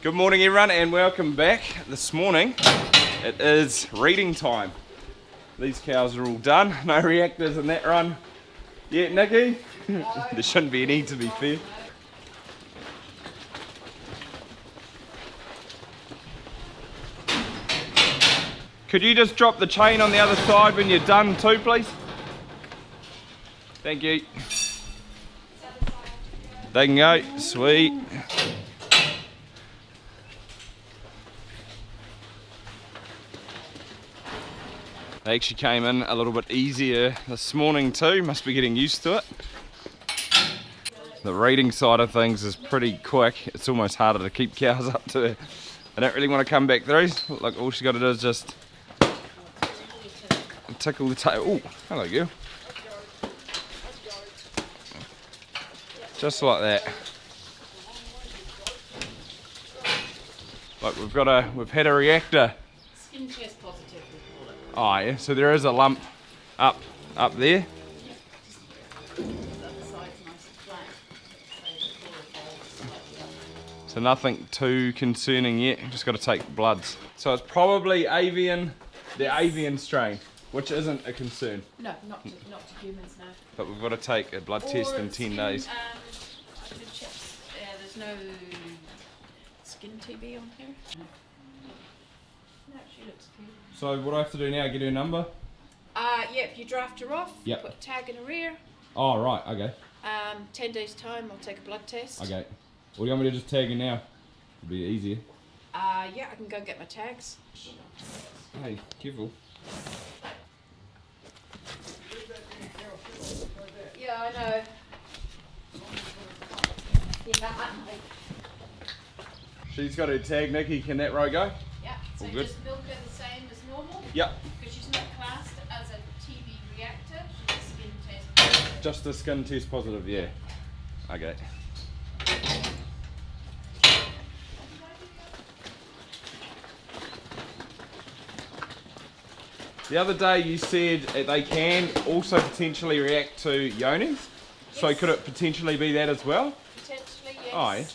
Good morning everyone and welcome back. This morning it is reading time. These cows are all done, no reactors in that run yet, Nikki. There shouldn't be any, to be fair. Could you just drop the chain on the other side when you're done too, please? Thank you. They can go, sweet. They actually came in a little bit easier this morning too, must be getting used to it. The reading side of things is pretty quick, it's almost harder to keep cows up to. I don't really want to come back through, like all she's got to do is just tickle the tail. Oh, hello girl. Just like that. Like we've had a reactor. Skin test positive, we call it. Oh yeah, so there is a lump up there. So nothing too concerning yet, just got to take bloods. So it's probably avian, the avian strain, which isn't a concern. No, not to humans, no. But we've got to take a blood test in 10 days. I did check, there's no skin TB on here. No, she looks good. So what do I have to do now, get her number? Yeah, if you draft her off, Yep. put a tag in her rear. Oh right, okay. 10 days time, I'll take a blood test. Okay. Or do you want me to just tag her now? It'll be easier. Yeah, I can go and get my tags. Hey, careful. Yeah, I know. Yeah, I know. She's got her tag, Nikki. Can that row go? Yeah, so All good. just milk her the same as normal. Yep. Because she's not classed as a TB reactor, she's a skin test positive. Just a skin test positive, yeah. Okay. The other day you said they can also potentially react to yonis. Yes. So could it potentially be that as well? Potentially, yes. Aye.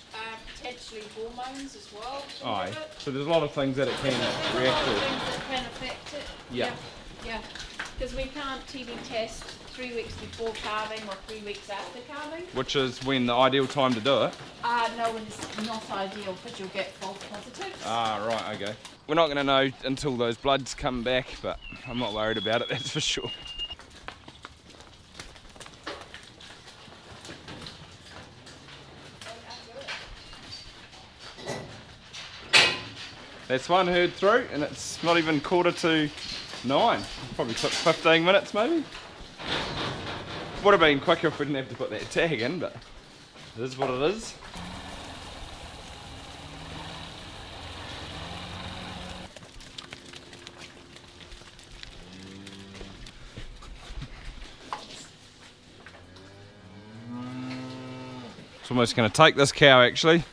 Potentially hormones as well. Aye. So there's a lot of things that it can react There's a lot of to. things that can affect it. Yeah. Yeah. Because we can't TB test 3 weeks before calving or 3 weeks after calving. Which is when the ideal time to do it. No, when it's not ideal because you'll get false positives. Right, okay. We're not going to know until those bloods come back, but I'm not worried about it, that's for sure. That's one herd through, and it's not even 8:45. Probably took 15 minutes maybe. Would have been quicker if we didn't have to put that tag in, but it is what it is. It's almost going to take this cow actually.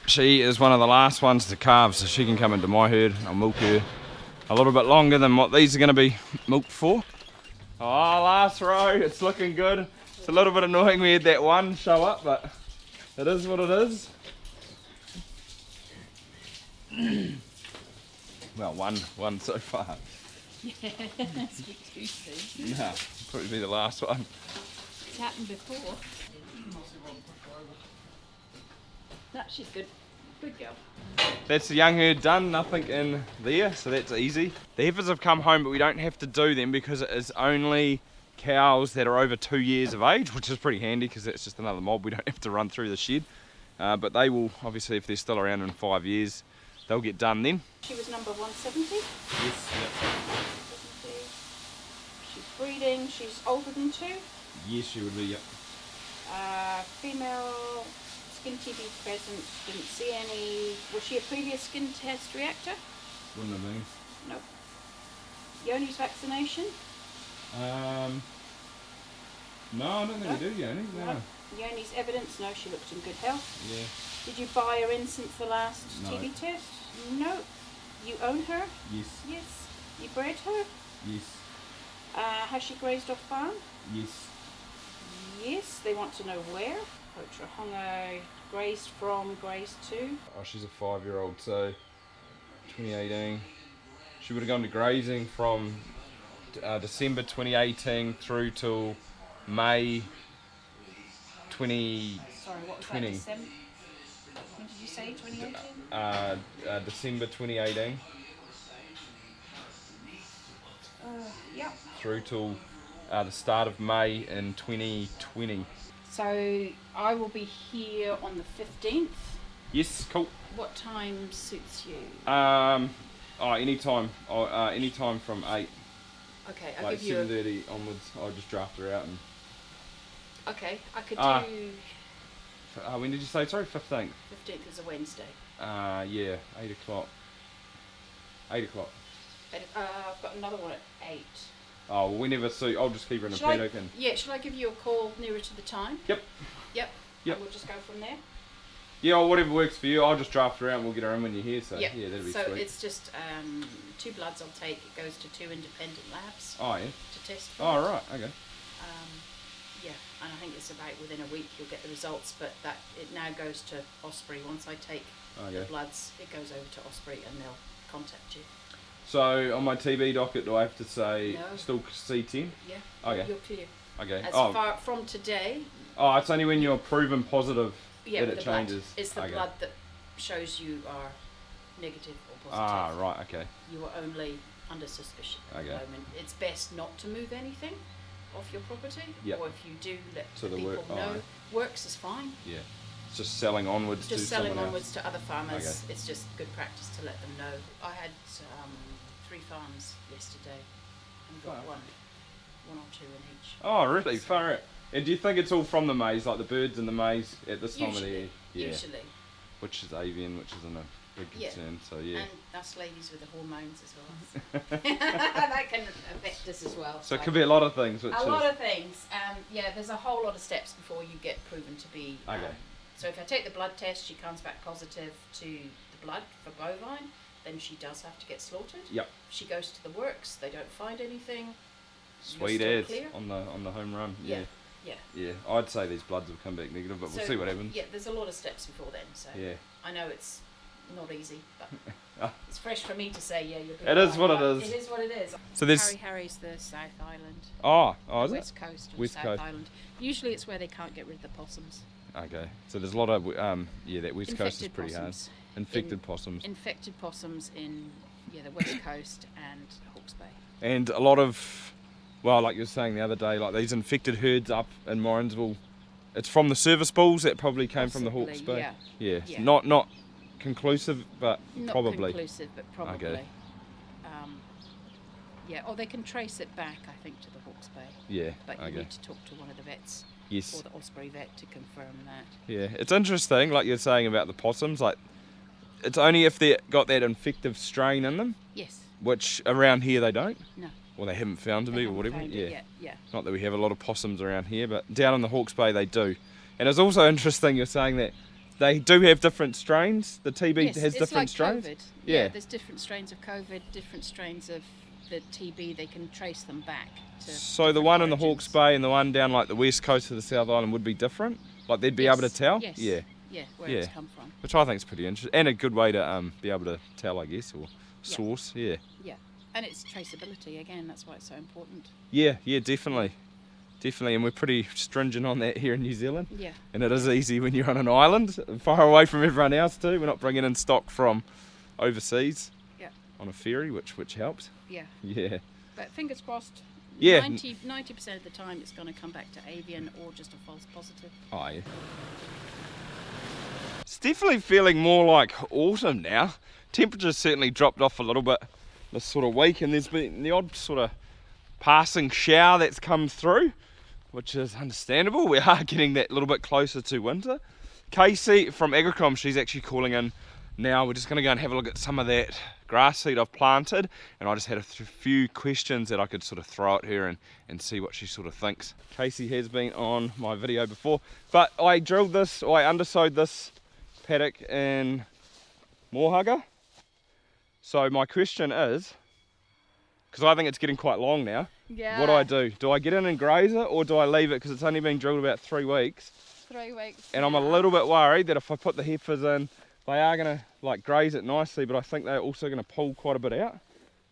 She is one of the last ones to calve, so she can come into my herd. I'll milk her a little bit longer than what these are going to be milked for. Oh, last row, it's looking good. It's a little bit annoying we had that one show up, but it is what it is. Well, one so far. Yeah, that's a bit too soon. Nah, probably be the last one. It's happened before. No, she's good. Good girl. That's the young herd done, nothing in there, so that's easy. The heifers have come home, but we don't have to do them because it is only cows that are over 2 years of age, which is pretty handy because that's just another mob we don't have to run through the shed. But they will, obviously, if they're still around in 5 years, they'll get done then. She was number 170. Yes, yep. She's breeding. She's older than 2. Yes, she would be, yep. Female, skin TB present, didn't see any. Was she a previous skin test reactor? Wouldn't have been. Nope. Yoni's vaccination? No, I don't think we do, Yoni. No. Yoni's evidence? No, she looked in good health. Yeah. Did you buy her in since the last No. TB test? No. You own her? Yes. Yes. You bred her? Yes. Has she grazed off farm? Yes. Yes. They want to know where. Poacher Hongo grazed from graze 2. Oh, she's a 5-year-old, so 2018. She would have gone to grazing from December 2018 through till May 2020. Sorry, what was that? December? When did you say 2018? December 2018 Yep. through till the start of May in 2020. So I will be here on the 15th. Yes, cool. What time suits you? Anytime. Anytime from 8. Okay, I'll Like give you 7:30 onwards. I'll just draft her out and. Okay, I could do. When did you say? Sorry, 15th. 15th is a Wednesday. Yeah, 8 o'clock. 8 o'clock. I've got another one at 8. Oh, well, whenever suit. I'll just keep her in a paddock and. Yeah, shall I give you a call nearer to the time? Yep. Yep. Yep. And we'll just go from there. Yeah, or whatever works for you. I'll just draft her out and we'll get her in when you're here. So Yep. yeah, that'll be so sweet. it's just 2 bloods I'll take. It goes to 2 independent labs. Oh yeah. To test. For Oh it. right. Okay. Yeah, and I think it's about within a week you'll get the results, but that it now goes to Osprey. Once I take the bloods, it goes over to Osprey and they'll contact you. So on my TB docket, do I have to say No. still C10? Yeah. Okay. You're clear. Okay. As far from today. Oh, it's only when you're proven positive Yeah, that with it the blood. changes. It's the blood that shows you are negative or positive. Ah, right. Okay. You are only under suspicion at the moment. It's best not to move anything off your property. Yep. Or if you do, let So the people know. Works is fine. Yeah. It's just selling onwards Just to selling someone onwards else. to other farmers. Okay. It's just good practice to let them know. I had 3 farms yesterday and got one or 2 in each. Oh, really? Far out. And do you think it's all from the maize, like the birds in the maize at this time of the year? Yeah. Usually. Which is avian, which isn't a big concern. So yeah. And us ladies with the hormones as well. That can affect us as well. So it could be a lot of things. Which lot of things. Yeah, there's a whole lot of steps before you get proven to be. Okay. So if I take the blood test, she comes back positive to the blood for bovine, then she does have to get slaughtered. Yep. She goes to the works. They don't find anything. Sweet as on the home run. Yeah. Yeah, I'd say these bloods will come back negative, but we'll see what happens. Yeah, there's a lot of steps before then, so yeah. I know it's not easy, but it's fresh for me to say, yeah, you'll be It is what it is. It is what it is. So there's Harry's the South Island. Oh, is it? West Coast of West South Coast. Island. Usually it's where they can't get rid of the possums. Okay, so there's a lot of that West Coast is pretty hard. Infected possums. Infected possums in the West Coast and Hawke's Bay. And a lot of, well, like you were saying the other day, like these infected herds up in Morrinsville, it's from the service bulls that probably came from the Hawke's Bay. Yeah. Not conclusive, but not probably. Not conclusive, but probably. Okay. Or they can trace it back, I think, to the Hawke's Bay. Yeah. But you need to talk to one of the vets. Yes. Or the Osprey vet to confirm that. Yeah, it's interesting, like you're saying about the possums, like it's only if they got that infective strain in them. Yes. Which around here they don't. No. Well, they haven't found to be or whatever. Yeah. Not that we have a lot of possums around here, but down in the Hawke's Bay they do. And it's also interesting you're saying that they do have different strains. The TB has different like strains. COVID. Yeah, there's different strains of COVID, different strains of the TB. They can trace them back to. So the one in the Hawke's Bay and the one down like the west coast of the South Island would be different. Like they'd be able to tell. Yes. Yeah. Yeah, where it's come from. Which I think is pretty interesting and a good way to be able to tell, I guess, or source. Yeah. Yeah, and it's traceability again. That's why it's so important. Yeah, definitely. And we're pretty stringent on that here in New Zealand. Yeah. And it is easy when you're on an island, far away from everyone else too. We're not bringing in stock from overseas. Yeah. On a ferry, which helps. Yeah. Yeah. But fingers crossed. Yeah. 90% of the time it's going to come back to avian or just a false positive. Oh yeah. It's definitely feeling more like autumn now. Temperatures certainly dropped off a little bit this sort of week, and there's been the odd sort of passing shower that's come through, which is understandable. We are getting that little bit closer to winter. Cassey from Agricom, she's actually calling in now. We're just going to go and have a look at some of that grass seed I've planted, and I just had a few questions that I could sort of throw at her and see what she sort of thinks. Cassey has been on my video before, but I drilled this, or I undersowed this paddock in Mohugger. So my question is, because I think it's getting quite long now, Yeah. what do? Do I get in and graze it, or do I leave it because it's only been drilled about 3 weeks 3 weeks. And I'm a little bit worried that if I put the heifers in, they are going to like graze it nicely, but I think they're also going to pull quite a bit out.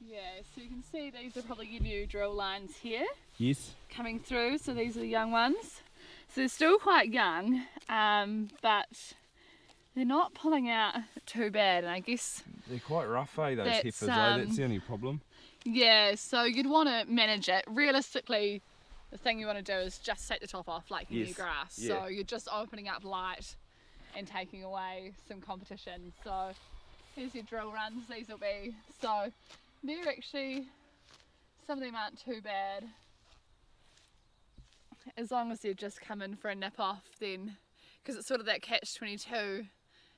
Yeah, so you can see these are probably your new drill lines here. Yes. Coming through, so these are the young ones. So they're still quite young, but they're not pulling out too bad, and I guess They're quite rough, those heifers, though. That's the only problem. Yeah, so you'd want to manage it. Realistically, the thing you want to do is just take the top off like your new grass. Yeah. So you're just opening up light and taking away some competition. So here's your drill runs. These will be, so they're actually, some of them aren't too bad. As long as you just come in for a nip off, then, because it's sort of that catch-22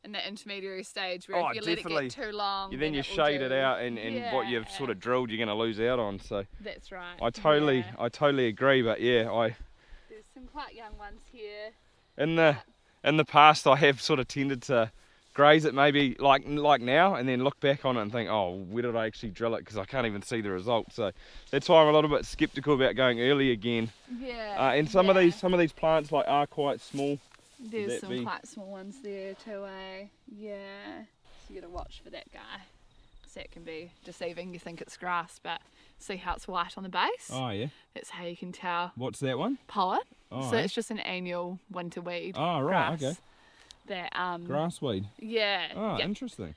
in that intermediary stage where if you let it get too long, then you shade it out, and what you've sort of drilled you're going to lose out on. So that's right. I totally agree. But yeah, there's some quite young ones here. In the past I have sort of tended to graze it maybe like now, and then look back on it and think, oh, where did I actually drill it, because I can't even see the result. So that's why I'm a little bit skeptical about going early again. Yeah. And some of these plants like are quite small. There's some quite small ones there too, eh? Yeah. So you gotta watch for that guy, because that can be deceiving. You think it's grass, but see how it's white on the base? Oh yeah. That's how you can tell. What's that one? Pollen. Oh, so it's just an annual winter weed. Oh right, grass. okay. That Grassweed. Yeah. Oh, yeah. interesting.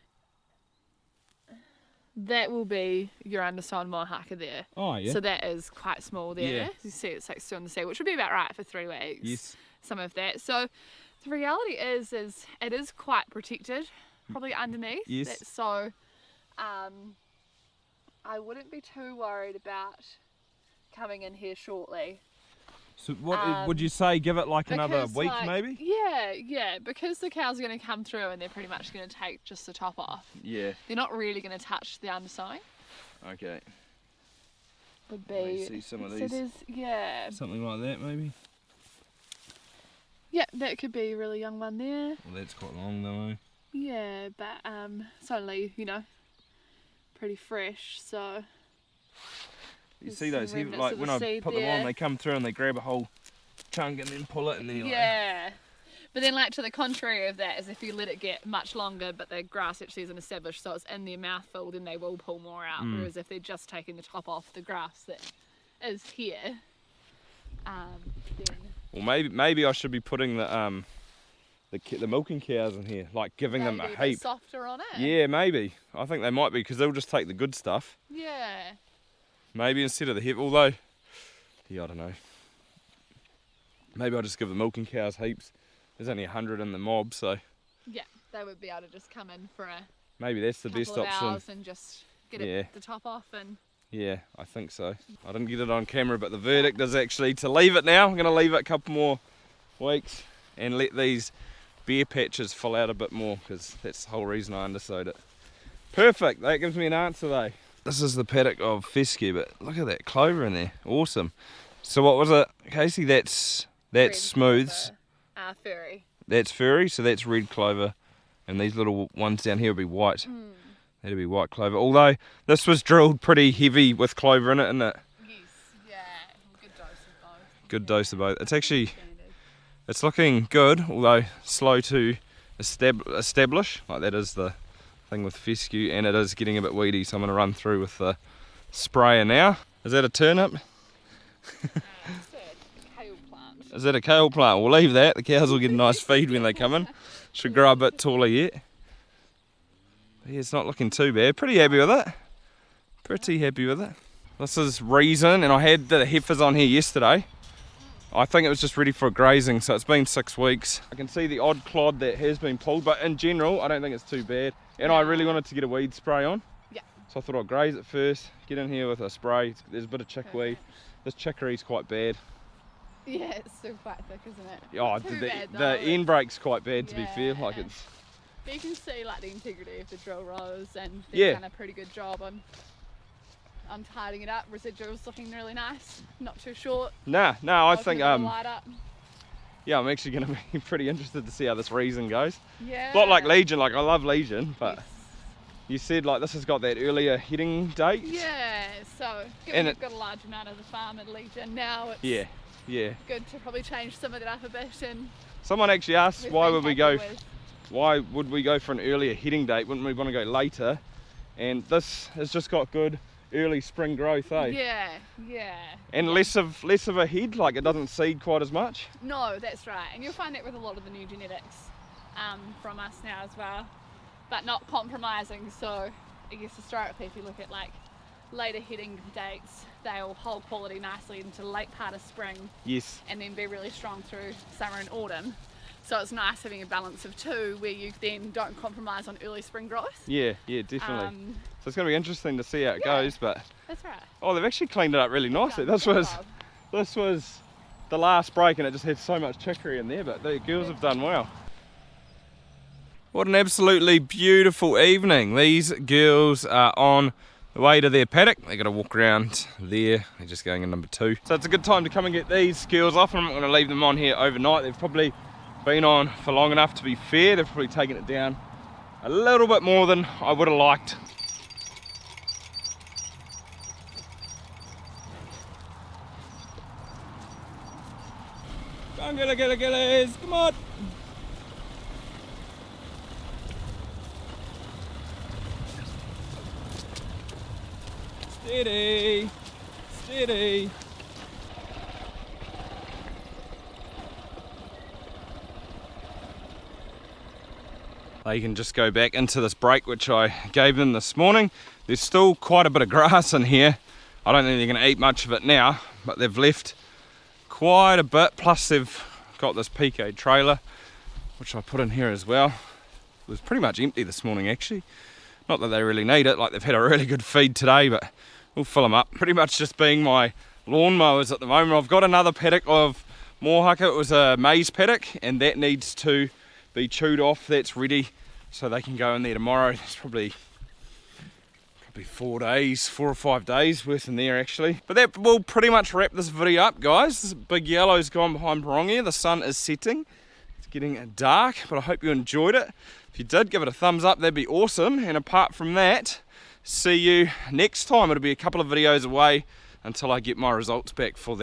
That will be your undersigned mohaka there. Oh yeah. So that is quite small there. Yeah. You see it's like still in the sea, which would be about right for 3 weeks. Yes. Some of that. So the reality is it is quite protected, probably underneath. Yes. So I wouldn't be too worried about coming in here shortly. So what would you say, give it like another week maybe? Yeah, because the cows are going to come through and they're pretty much going to take just the top off. Yeah. They're not really going to touch the underside. Okay. Would be. Let me see some of these. So there's, yeah. Something like that maybe? Yeah, that could be a really young one there. Well, that's quite long though, eh? Yeah, but it's only, pretty fresh, so. You see those, like when I put them on, they come through and they grab a whole chunk and then pull it, and then you're yeah. But then like to the contrary of that is if you let it get much longer but the grass actually isn't established, so it's in their mouthful, then they will pull more out. Whereas if they're just taking the top off the grass that is here, then... Well, maybe I should be putting the milking cows in here, like giving them a heap. Softer on it. Yeah, maybe. I think they might be, because they'll just take the good stuff. Yeah. Maybe instead of the heavy, although, yeah, I don't know. Maybe I'll just give the milking cows heaps. There's only 100 in the mob, so. Yeah, they would be able to just come in for a maybe that's the best option. And just get the top off and. Yeah, I think so. I didn't get it on camera, but the verdict is actually to leave it now. I'm going to leave it a couple more weeks and let these bare patches fill out a bit more, because that's the whole reason I undersowed it. Perfect, that gives me an answer though. This is the paddock of fescue, but look at that clover in there. Awesome. So what was it, Cassey? That's smooth. Furry. That's furry, so that's red clover. And these little ones down here will be white. That'll be white clover. Although this was drilled pretty heavy with clover in it, isn't it? Yes, yeah. Good dose of both. Good dose of both. It's actually, it's looking good, although slow to establish. Like that is the thing with fescue, and it is getting a bit weedy, so I'm going to run through with the sprayer now. Is that a turnip? It's a kale plant. Is that a kale plant? We'll leave that. The cows will get a nice feed when they come in. Should grow a bit taller yet. But yeah, it's not looking too bad. Pretty happy with it. Pretty happy with it. This is Reason, and I had the heifers on here yesterday. I think it was just ready for grazing, so it's been 6 weeks. I can see the odd clod that has been pulled, but in general, I don't think it's too bad. And I really wanted to get a weed spray on. Yeah. So I thought I'd graze it first, get in here with a spray. There's a bit of chickweed. This chicory's quite bad. Yeah, it's still quite thick, isn't it? Oh, the end break's quite bad, to be fair. Like it's. But you can see like the integrity of the drill rows, and they've done a pretty good job on tidying it up. Residuals looking really nice, not too short. No, I think light up. Yeah, I'm actually going to be pretty interested to see how this Reason goes. Yeah. Not like Legion, like I love Legion, but you said like this has got that earlier heading date. Yeah, so given we've got a large amount of the farm in Legion now, it's good to probably change some of that up a bit and Someone actually asked We've why been would we happy go with. why would we go for an earlier heading date? Wouldn't we want to go later? And this has just got good early spring growth, eh? Yeah, yeah. And yeah. less of a head, like it doesn't seed quite as much. No, that's right. And you'll find that with a lot of the new genetics from us now as well. But not compromising. So I guess historically, if you look at like later heading dates, they'll hold quality nicely into the late part of spring. Yes. And then be really strong through summer and autumn. So it's nice having a balance of two where you then don't compromise on early spring growth. Yeah, definitely. So it's going to be interesting to see how it goes, but that's right. Oh, they've actually cleaned it up really nicely. This was the last break and it just had so much chicory in there, but the girls have done well. What an absolutely beautiful evening. These girls are on the way to their paddock. They got to walk around there. They're just going in number 2. So it's a good time to come and get these girls off. I'm not going to leave them on here overnight. They've probably been on for long enough to be fair. They've probably taken it down a little bit more than I would have liked. Come on, gillies, come on! Steady, steady. They can just go back into this break which I gave them this morning. There's still quite a bit of grass in here. I don't think they're going to eat much of it now, but they've left quite a bit, plus they've got this PK trailer which I put in here as well. It was pretty much empty this morning actually. Not that they really need it, like they've had a really good feed today, but we'll fill them up. Pretty much just being my lawnmowers at the moment. I've got another paddock of Mohaka. It was a maize paddock and that needs to be chewed off. That's ready so they can go in there tomorrow. It's probably 4 or 5 days worth in there actually. But that will pretty much wrap this video up, guys. This big yellow's gone behind Parongia. The sun is setting. It's getting dark, but I hope you enjoyed it. If you did, give it a thumbs up, that'd be awesome. And apart from that, see you next time. It'll be a couple of videos away until I get my results back for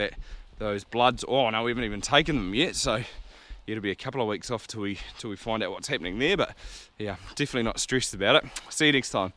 those bloods. Oh no, we haven't even taken them yet, so it'll be a couple of weeks off till we find out what's happening there. But yeah, definitely not stressed about it. See you next time.